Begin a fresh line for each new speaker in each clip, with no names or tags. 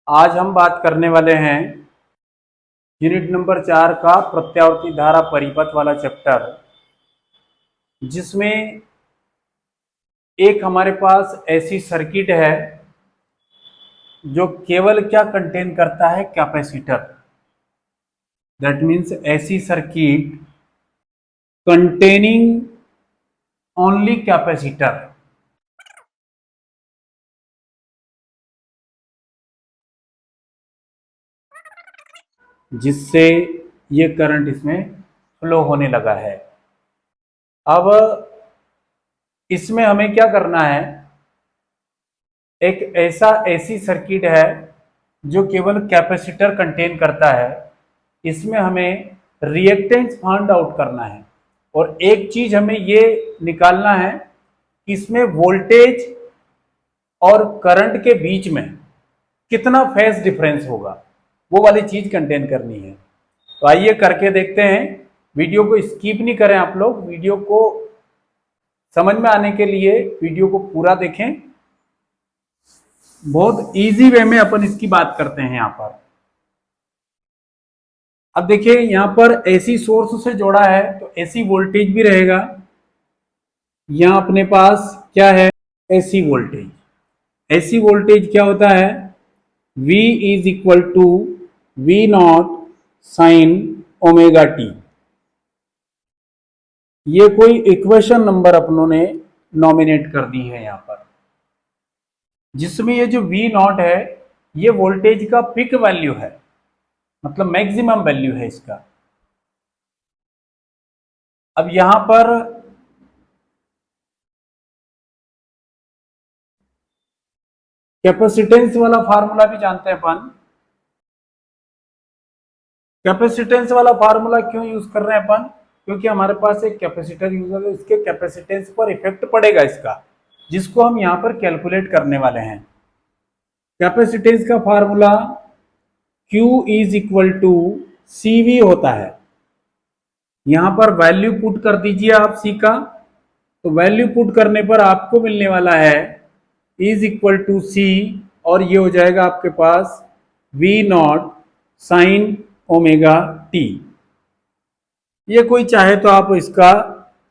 आज हम बात करने वाले हैं यूनिट नंबर 4 का प्रत्यावर्ती धारा परिपथ वाला चैप्टर, जिसमें एक हमारे पास ऐसी सर्किट है जो केवल क्या कंटेन करता है, कैपेसिटर। दैट मीन्स ऐसी सर्किट कंटेनिंग ओनली कैपेसिटर, जिससे ये करंट इसमें फ्लो होने लगा है। अब इसमें हमें क्या करना है, एक ऐसी सर्किट है जो केवल कैपेसिटर कंटेन करता है। इसमें हमें रिएक्टेंस फाइंड आउट करना है और एक चीज हमें ये निकालना है कि इसमें वोल्टेज और करंट के बीच में कितना फेज डिफरेंस होगा, वो वाली चीज कंटेन करनी है। तो आइए करके देखते हैं। वीडियो को स्किप नहीं करें आप लोग, वीडियो को समझ में आने के लिए वीडियो को पूरा देखें। बहुत इजी वे में अपन इसकी बात करते हैं यहां पर। अब देखिए यहां पर एसी सोर्स से जोड़ा है तो एसी वोल्टेज भी रहेगा। यहां अपने पास क्या है, एसी वोल्टेज। एसी वोल्टेज क्या होता है, V is equal to V nought sine omega T. ये कोई इक्वेशन नंबर अपनों ने नॉमिनेट कर दी है यहां पर, जिसमें ये जो V नॉट है ये वोल्टेज का पिक वैल्यू है, मतलब मैक्सिमम वैल्यू है इसका। अब यहां पर कैपेसिटेंस वाला फार्मूला भी जानते हैं अपन। कैपेसिटेंस वाला फार्मूला क्यों यूज कर रहे हैं अपन, क्योंकि हमारे पास एक कैपेसिटर यूज है, इसके कैपेसिटेंस पर इफेक्ट पड़ेगा इसका, जिसको हम यहां पर कैलकुलेट करने वाले हैं। कैपेसिटेंस का formula Q is equal to CV होता है। यहां पर वैल्यू पुट कर दीजिए आप C का, तो वैल्यू पुट करने पर आपको मिलने वाला है इज इक्वल टू C, और ये हो जाएगा आपके पास V nought sine omega T. ये कोई चाहे तो आप इसका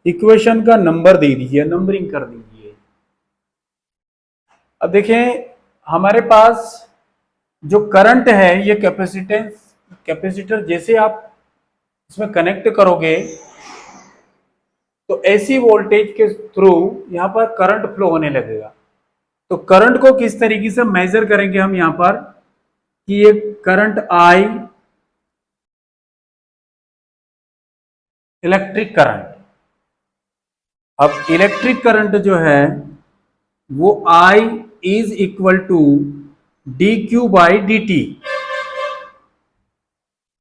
इक्वेशन का नंबर दे दीजिए, नंबरिंग कर दीजिए। अब देखें हमारे पास जो करंट है ये कैपेसिटर जैसे आप इसमें कनेक्ट करोगे तो ऐसी वोल्टेज के थ्रू यहां पर करंट फ्लो होने लगेगा। तो करंट को किस तरीके से मेजर करेंगे हम यहां पर, कि ये करंट आई, इलेक्ट्रिक करंट। अब इलेक्ट्रिक करंट जो है वो I is equal to D Q by D T.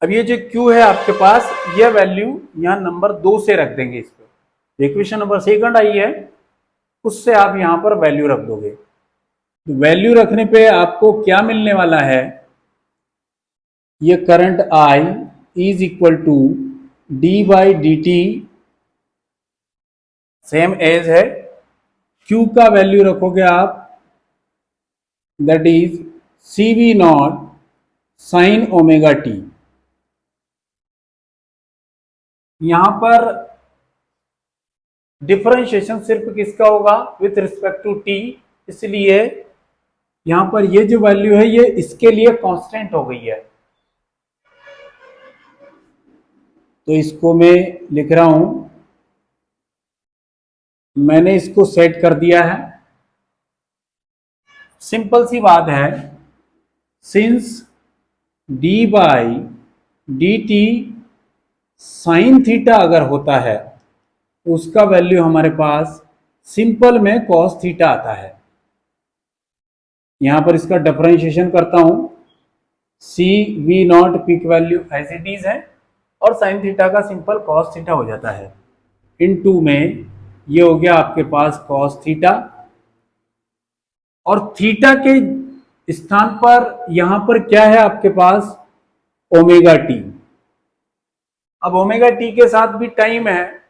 अब ये जो Q है आपके पास, ये वैल्यू यहां नंबर 2 से रख देंगे। इस पे इक्वेशन नंबर सेकंड आई है, उससे आप यहां पर वैल्यू रख दोगे। तो वैल्यू रखने पे आपको क्या मिलने वाला है, ये current I is equal to D by D T same as है। Q का वैल्यू रखोगे आप, that is CV nought sine omega T. यहां पर डिफरेंशिएशन सिर्फ किसका होगा, विथ रिस्पेक्ट टू टी, इसलिए यहां पर ये जो वैल्यू है ये इसके लिए कांस्टेंट हो गई है। तो इसको मैं लिख रहा हूं, मैंने इसको सेट कर दिया है। सिंपल सी बात है, since D by D T sine theta अगर होता है, उसका वैल्यू हमारे पास सिंपल में कॉस थीटा आता है। यहां पर इसका डिफरेंशिएशन करता हूं, C V nought pick value as it is है, और साइन थीटा का सिंपल कॉस थीटा हो जाता है। इन टू में ये हो गया आपके पास कॉस थीटा, और थीटा के स्थान पर यहां पर क्या है आपके पास, ओमेगा टी। अब ओमेगा टी के साथ भी टाइम है,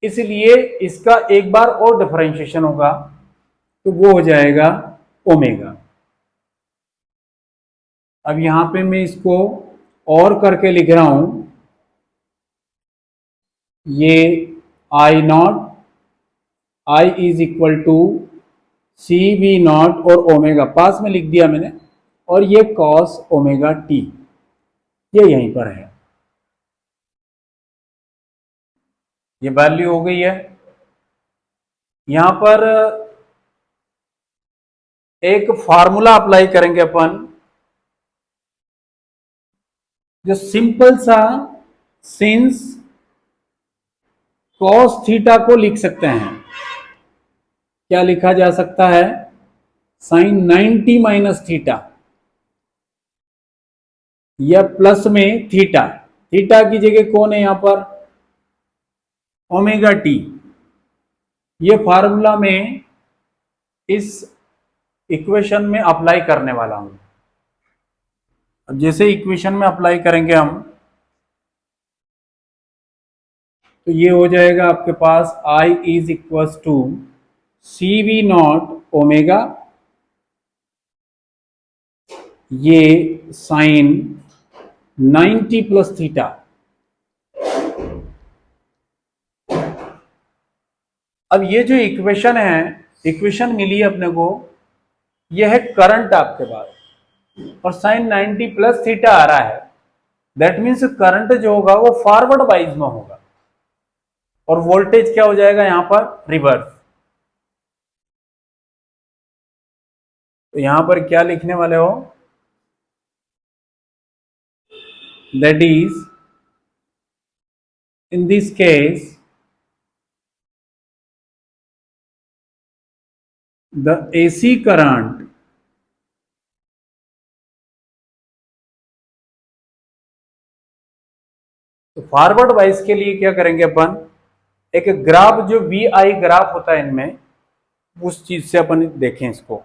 इसलिए इसका एक बार और डिफरेंशिएशन होगा, तो वो हो जाएगा ओमेगा। अब यहां पे मैं इसको और करके लिख रहा हूं, ये I nought, I is equal to C V nought और ओमेगा पास में लिख दिया मैंने, और ये कॉस ओमेगा टी, ये यहीं पर है, ये वैल्यू हो गई है। यहां पर एक फार्मूला अप्लाई करेंगे अपन, जो सिंपल सा सिंस कॉस थीटा को लिख सकते हैं। क्या लिखा जा सकता है? साइन 90 माइनस थीटा, या प्लस में थीटा, थीटा की जगह कौन है यहां पर? Omega T. ये फार्मूला में इस इक्वेशन में अप्लाई करने वाला हूं। अब जैसे इक्वेशन में अप्लाई करेंगे हम, तो ये हो जाएगा आपके पास I is equal to C V nought omega, ये साइन 90 प्लस थीटा। अब ये जो इक्वेशन है, इक्वेशन मिली है अपने को, ये है करंट आपके पास, और साइन 90 प्लस थीटा आ रहा है, दैट मीन्स करंट जो होगा वो फॉरवर्ड वाइज में होगा, और वोल्टेज क्या हो जाएगा यहां पर? रिवर्स। तो यहां पर क्या लिखने वाले हो? That is in this case the AC current तो फॉरवर्ड वाइज के लिए क्या करेंगे अपन, एक ग्राफ जो वी आई ग्राफ होता है इनमें, उस चीज से अपन देखें इसको।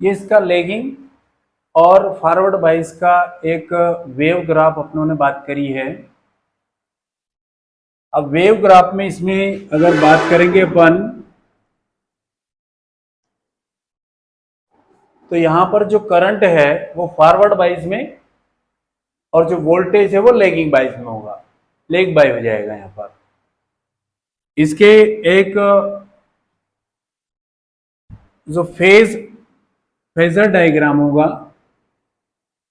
ये इसका लेगिंग और फॉरवर्ड वाइज का एक वेव ग्राफ अपनों ने बात करी है। अब वेव ग्राफ में इसमें अगर बात करेंगे अपन, तो यहां पर जो करंट है वो फॉरवर्ड वाइज में, और जो वोल्टेज है वो लेगिंग वाइज में होगा, लेग बाय हो जाएगा यहां पर। इसके एक जो फेजर डायग्राम होगा,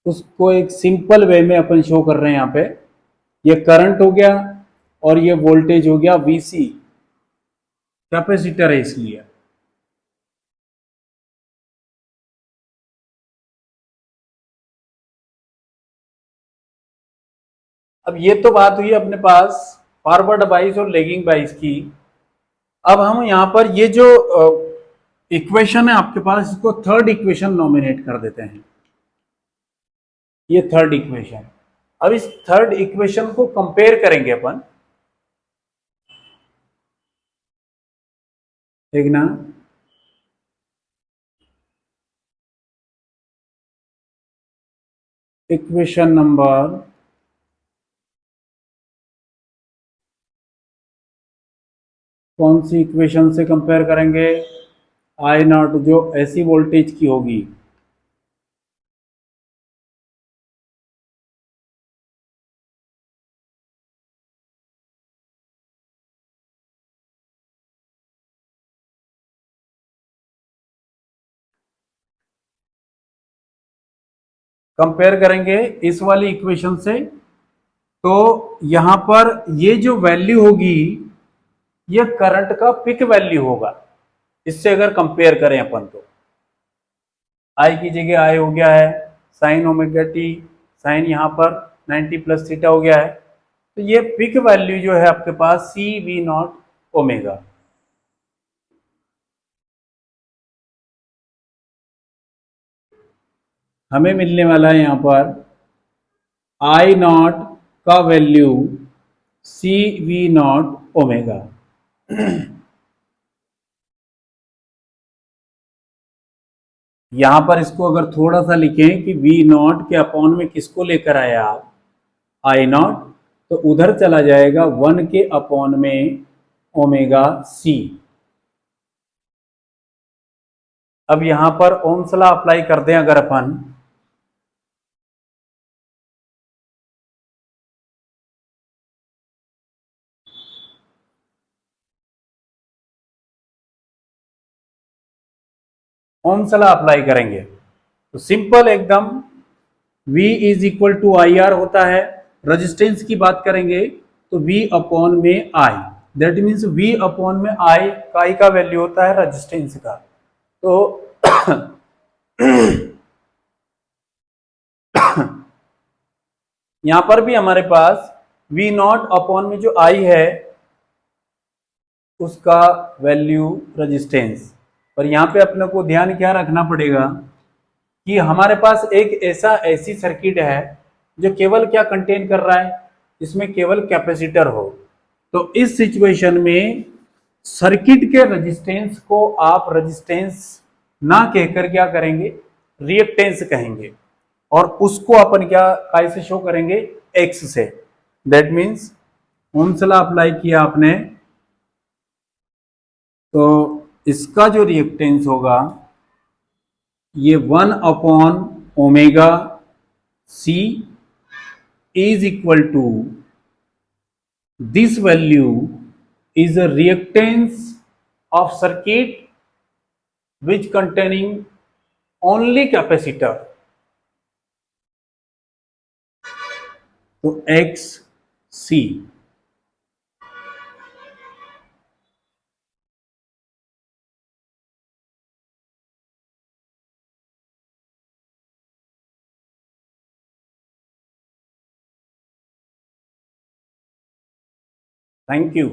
उसको एक सिंपल वे में अपन शो कर रहे हैं। यहां पे ये करंट हो गया और ये वोल्टेज हो गया वीसी, कैपेसिटर है इसलिए। अब ये तो बात हुई अपने पास फॉरवर्ड बाइस और लेगिंग बाइस की। अब हम यहां पर ये जो इक्वेशन है आपके पास, इसको थर्ड इक्वेशन नॉमिनेट कर देते हैं, ये थर्ड इक्वेशन। अब इस थर्ड इक्वेशन को कंपेयर करेंगे अपन, ठीक ना। इक्वेशन नंबर कौन सी इक्वेशन से कंपेयर करेंगे? आई नॉट जो ऐसी वोल्टेज की होगी, कंपेयर करेंगे इस वाली इक्वेशन से। तो यहां पर ये जो वैल्यू होगी, ये करंट का पिक वैल्यू होगा। इससे अगर कंपेयर करें अपन, तो आई की जगह आई हो गया है साइन ओमेगा टी, साइन यहां पर 90 प्लस थीटा हो गया है। तो ये पिक वैल्यू जो है आपके पास सी वी नॉट ओमेगा, हमें मिलने वाला है यहां पर आई नॉट का value C V nought omega. यहां पर इसको अगर थोड़ा सा लिखें कि वी नॉट के अपॉन में किसको लेकर आए आप, आई नॉट, तो उधर चला जाएगा 1 के अपॉन में ओमेगा सी। अब यहां पर ओम्स लॉ अप्लाई कर दें अगर अपन, ओम्स लॉ अप्लाई करेंगे तो सिंपल एकदम V is equal to I R होता है। रजिस्टेंस की बात करेंगे तो V अपॉन में आई, दैट मीन्स V अपॉन में आई का वैल्यू होता है रजिस्टेंस का। तो यहां पर भी हमारे पास V नॉट अपॉन में जो आई है उसका वैल्यू रजिस्टेंस। और यहां पे अपने को ध्यान क्या रखना पड़ेगा कि हमारे पास एक ऐसी सर्किट है जो केवल क्या कंटेन कर रहा है, इसमें केवल कैपेसिटर हो। तो इस सिचुएशन में सर्किट के रेजिस्टेंस को आप रेजिस्टेंस ना कहकर क्या करेंगे, रिएक्टेंस कहेंगे, और उसको अपन क्या काय से शो करेंगे, एक्स से। That means Ohm's law apply किया आपने तो इसका जो रिएक्टेंस होगा ये 1 upon omega C is equal to this value is a reactance of circuit which containing only capacitor, तो एक्स सी। Thank you.